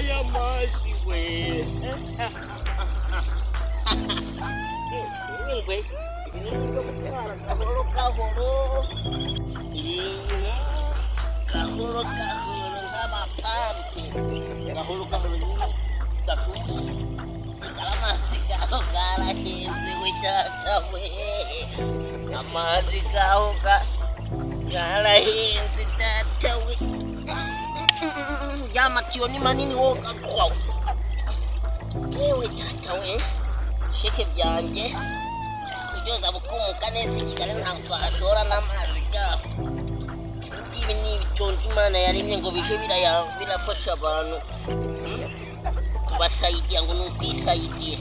aya mazi we. Wewe ibintu byo gutwara gahoro gahoro gahoro gahoro nk'amapampe gahoro gahoro nyine gatuze amazi gaho garahenze we data we amazi gaho garahenze data we ya matiyo ni manini wo gatwawe yewe data we sheke byanjye kuryoza bukumuka neza Kigali ntabwo twahashora n'amazi gaho ibi ni ibitonde Imana yaremye ngo bije birafasha abantu kubasaidia ngo nukwisaidia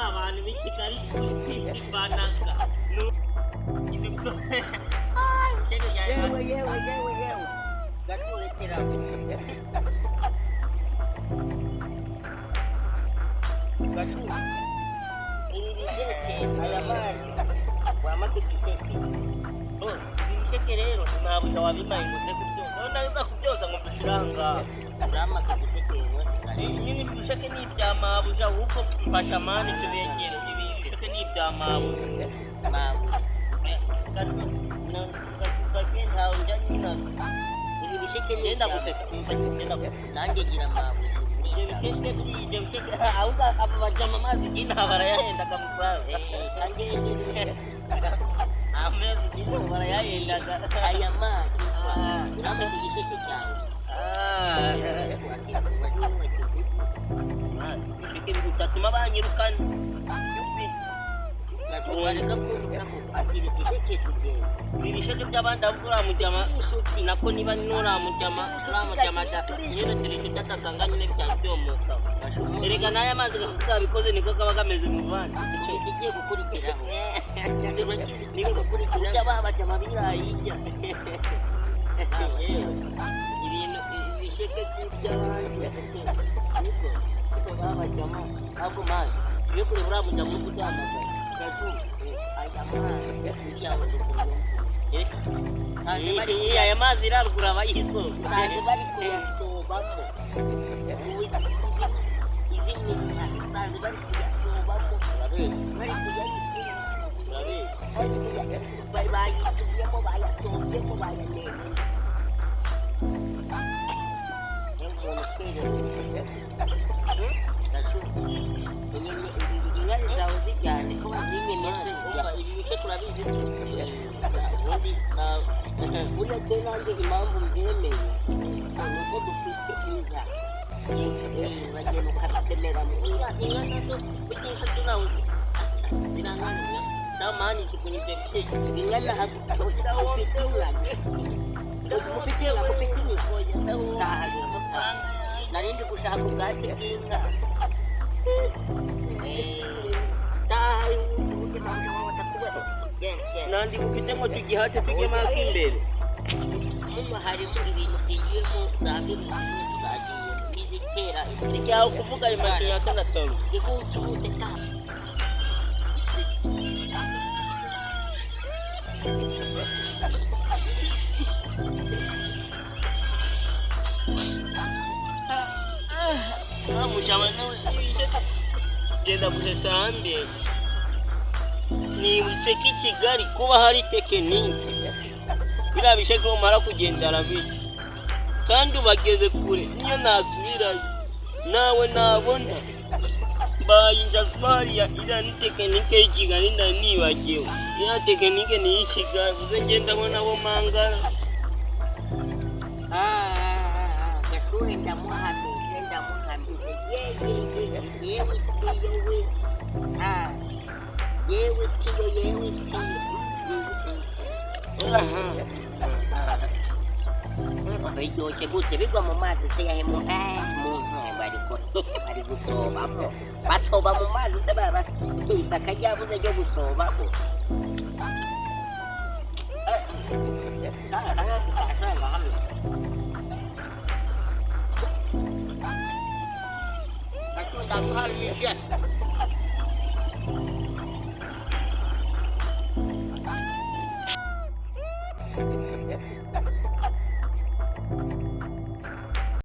abantu b'i Kigali kwisibananga yewe gaturekera gatu aya mazi wamaze guseka ibisheke rero ntabwo wabimaye ngo ute kubyoza naza kubyoza ngo dushiranga uramaze gutekerwa nyine ibisheke ni ibya mabuja ahubwo mfasha mani tubegere ibisheke ni ibya mabuja ntawe njya nyina ibi bisheke ngenda guseka nanjye gira mabuja ibyo bisheke ahubwo aba bajama amazi y'inaha barayahendaga mu Rwanda amezi y'inaha barayahendaga aya mazi uramaze igisheke cyawe ibisheke bigatuma banyirukana ibisheke by'abandi ahubwo uramujyama nako niba nuramujyama nyine tureke datakanga nyine byabyomoka erega n'aya mazi gabikoze niko kaba kameze mu bandi igiye gukurikiraho niba gukurikira babajyama birayijya ibintu ibisheke by'abandi niko babajyama ahubwo mazi iyo kureba uramujyama uri kuryamagara aya mazi irarugura abayisoza ntabwo bari kuyasobamo izi ni ntabwo bari kuyasobamo bari bayituyemo bayasobyemo bayanezemo inyari zawe zijyane ko bazinyeneze ibi bisheke urabizi buriya twe nanjye impamvu mbyemeye ni uko dufite inka uragenda ukazitemeramo inka nazo utisha tunabuze zirangana nawe mani tukunye ibyo bisheke inka ntabwo ufite uranye ufite inka narindi gushaka ubwatsi bw'inka nandi bufitemo tugihate tugemo ak'imbere muno harimo ibintu byigiyemo za virusi zagiye n'izitera ryawe kuvuga ayo makinya atandatu ihute ta mujama nawe genda gusetsa ahambere nibutse ko i Kigali kuba hari tekinike biriya bisheke umara kugenda arabirya kandi ubageze kure niyo nasubirayo nawe nabona bayinja bariya iriya ni tekinike y'i Kigali ndanibagiwe iriya tekinike ni iy'i Kigali uze ngendamo nabo mangara gashure ndamuhamije yewe tiyo yewe biryoshye gute bigwa mu mazi se yahemo muntu bari gusobamo basoba mu mazi se itaka ryabuze ryo gusobamo ndaguhamije